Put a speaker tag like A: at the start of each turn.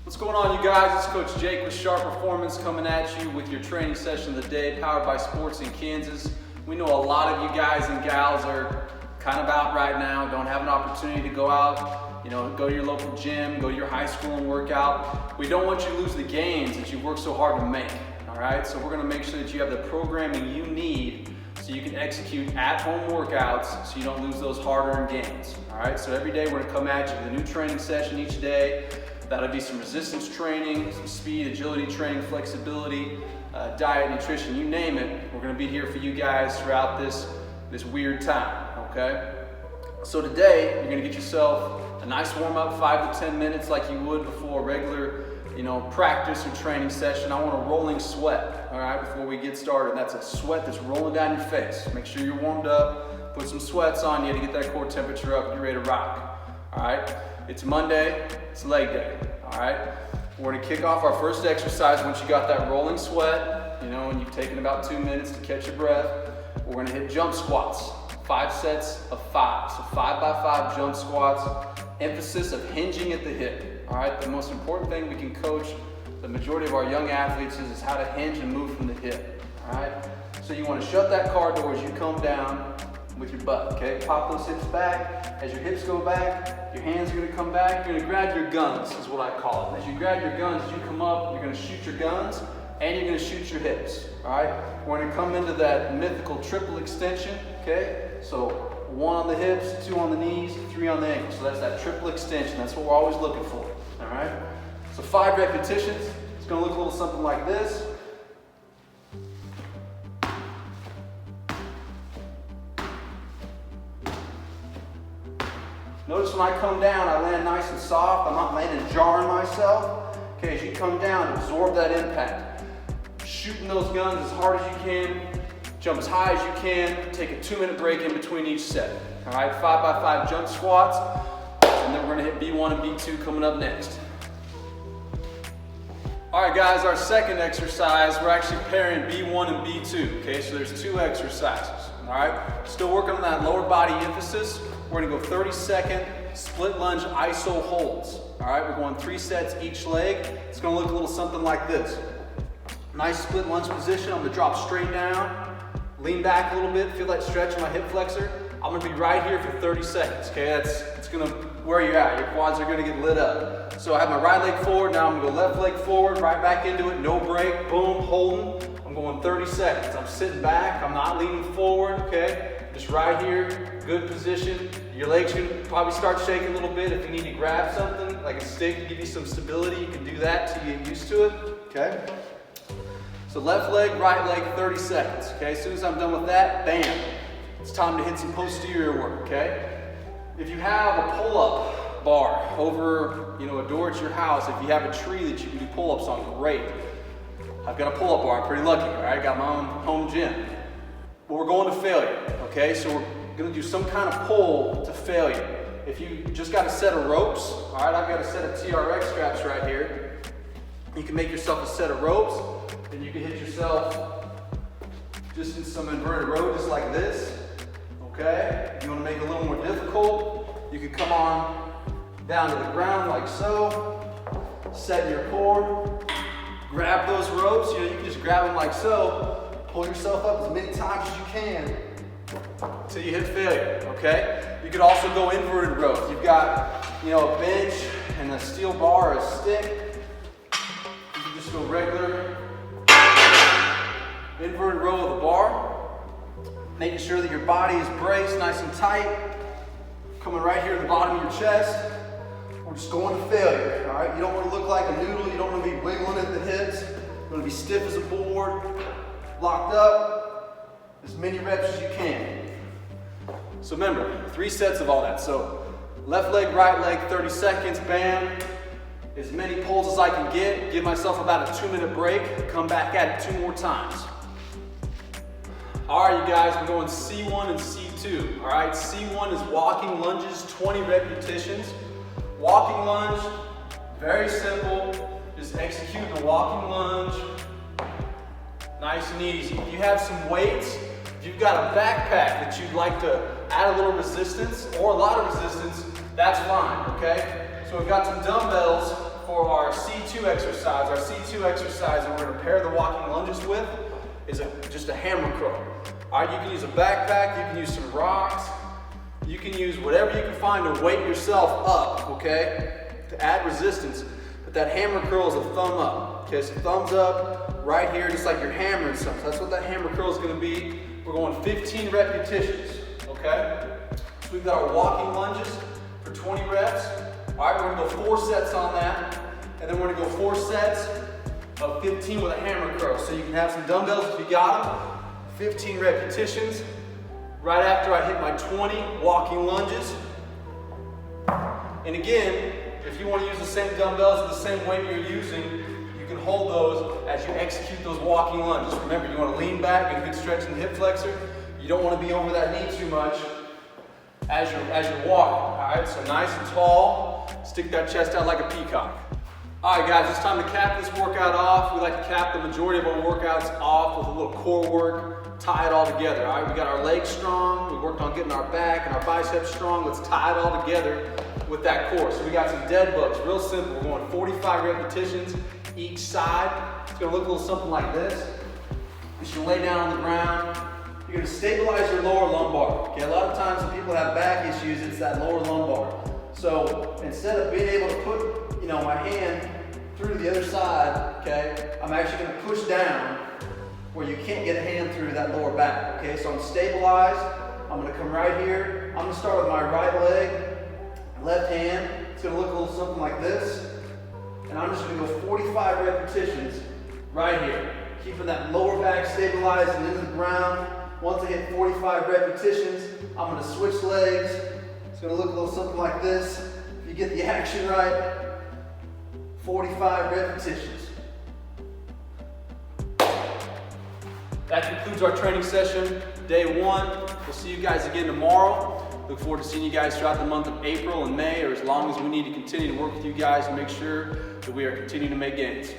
A: What's going on, you guys? It's Coach Jake with Sharp Performance coming at you with your training session of the day, powered by Sports in Kansas. We know a lot of you guys and gals are kind of out right now, don't have an opportunity to go out, go to your local gym, go to your high school and work out. We don't want you to lose the gains that you worked so hard to make, all right? So we're gonna make sure that you have the programming you need so you can execute at-home workouts so you don't lose those hard-earned gains, all right? So every day we're gonna come at you with a new training session each day. That'll be some resistance training, some speed, agility training, flexibility, diet, nutrition, you name it. We're gonna be here for you guys throughout this weird time, okay? So today, you're gonna get yourself a nice warm-up, 5 to 10 minutes like you would before a regular, practice or training session. I want a rolling sweat, all right, before we get started. That's a sweat that's rolling down your face. Make sure you're warmed up, put some sweats on you to get that core temperature up and you're ready to rock, all right? It's Monday, it's leg day, all right? We're gonna kick off our first exercise once you got that rolling sweat, and you've taken about 2 minutes to catch your breath. We're gonna hit jump squats, 5 sets of 5. So 5 by 5 jump squats, emphasis of hinging at the hip, all right? The most important thing we can coach the majority of our young athletes is how to hinge and move from the hip, all right? So you wanna shut that car door as you come down with your butt, okay? Pop those hips back. As your hips go back, your hands are gonna come back. You're gonna grab your guns, is what I call it. As you grab your guns, as you come up, you're gonna shoot your guns and you're gonna shoot your hips, all right? We're gonna come into that mythical triple extension, okay? So 1 on the hips, 2 on the knees, 3 on the ankles. So that's that triple extension. That's what we're always looking for, all right? So 5 repetitions. It's gonna look a little something like this. Notice when I come down, I land nice and soft. I'm not landing jarring myself. Okay, as you come down, absorb that impact. Shooting those guns as hard as you can. Jump as high as you can. Take a 2-minute break in between each set. All right, 5 by 5 jump squats. And then we're gonna hit B1 and B2 coming up next. All right, guys, our second exercise, we're actually pairing B1 and B2. Okay, so there's 2 exercises. All right, still working on that lower body emphasis. We're gonna go 30-second split lunge iso holds. All right, we're going 3 sets each leg. It's gonna look a little something like this. Nice split lunge position. I'm gonna drop straight down, lean back a little bit, feel that stretch in my hip flexor. I'm gonna be right here for 30 seconds, okay? It's gonna wear you out. Your quads are gonna get lit up. So I have my right leg forward, now I'm gonna go left leg forward, right back into it, no break, boom, holding. I'm going 30 seconds. I'm sitting back, I'm not leaning forward, okay? Just right here, good position. Your legs can probably start shaking a little bit. If you need to grab something, like a stick to give you some stability, you can do that till you get used to it, okay? So left leg, right leg, 30 seconds, okay? As soon as I'm done with that, bam. It's time to hit some posterior work, okay? If you have a pull-up bar over, a door at your house, if you have a tree that you can do pull-ups on, great. I've got a pull-up bar, I'm pretty lucky, all right? I got my own home gym. But we're going to failure, okay? So we're gonna do some kind of pull to failure. If you just got a set of ropes, all right, I've got a set of Yrds X straps right here. You can make yourself a set of ropes, and you can hit yourself just in some inverted row, just like this, okay? If you wanna make it a little more difficult, you can come on down to the ground like so, set your core, grab those ropes, you can just grab them like so, pull yourself up as many times as you can until you hit failure, okay? You could also go inverted rows. You've got, a bench and a steel bar or a stick. You can just go regular inverted row of the bar, making sure that your body is braced nice and tight, coming right here to the bottom of your chest. We're just going to failure, all right? You don't want to look like a noodle. You don't want to be wiggling at the hips. You want to be stiff as a board, locked up, as many reps as you can. So remember, 3 sets of all that. So left leg, right leg, 30 seconds, bam. As many pulls as I can get. Give myself about a 2-minute break. Come back at it 2 more times. All right, you guys, we're going C1 and C2. All right, C1 is walking lunges, 20 repetitions. Walking lunge, very simple. Just execute the walking lunge. Nice and easy. If you have some weights, if you've got a backpack that you'd like to add a little resistance or a lot of resistance, that's fine, okay? So we've got some dumbbells, for our C2 exercise. Our C2 exercise that we're going to pair the walking lunges with is just a hammer curl. All right, you can use a backpack, you can use some rocks, you can use whatever you can find to weight yourself up, okay, to add resistance. But that hammer curl is a thumb up, okay, so thumbs up right here, just like you're hammering something. So that's what that hammer curl is going to be. We're going 15 repetitions, okay? So we've got our walking lunges for 20 reps. All right, we're going to go 4 sets on that, and then we're going to go 4 sets of 15 with a hammer curl. So you can have some dumbbells if you got them. 15 repetitions. Right after I hit my 20 walking lunges. And again, if you want to use the same dumbbells or the same weight you're using, you can hold those as you execute those walking lunges. Remember, you want to lean back, get a good stretch in the hip flexor. You don't want to be over that knee too much as you're walking. All right, so nice and tall. Stick that chest out like a peacock. All right, guys, it's time to cap this workout off. We like to cap the majority of our workouts off with a little core work, tie it all together. All right, we got our legs strong. We worked on getting our back and our biceps strong. Let's tie it all together with that core. So we got some dead bugs, real simple. We're going 45 repetitions each side. It's gonna look a little something like this. You should lay down on the ground. You're gonna stabilize your lower lumbar. Okay, a lot of times when people have back issues, it's that lower lumbar. So instead of being able to put, my hand through to the other side, okay, I'm actually gonna push down where you can't get a hand through that lower back, okay? So I'm stabilized, I'm gonna come right here. I'm gonna start with my right leg, left hand. It's gonna look a little something like this. And I'm just gonna go 45 repetitions right here, keeping that lower back stabilized and into the ground. Once I hit 45 repetitions, I'm gonna switch legs. It's gonna look a little something like this. If you get the action right, 45 repetitions. That concludes our training session, day 1. We'll see you guys again tomorrow. Look forward to seeing you guys throughout the month of April and May, or as long as we need to continue to work with you guys and make sure that we are continuing to make gains.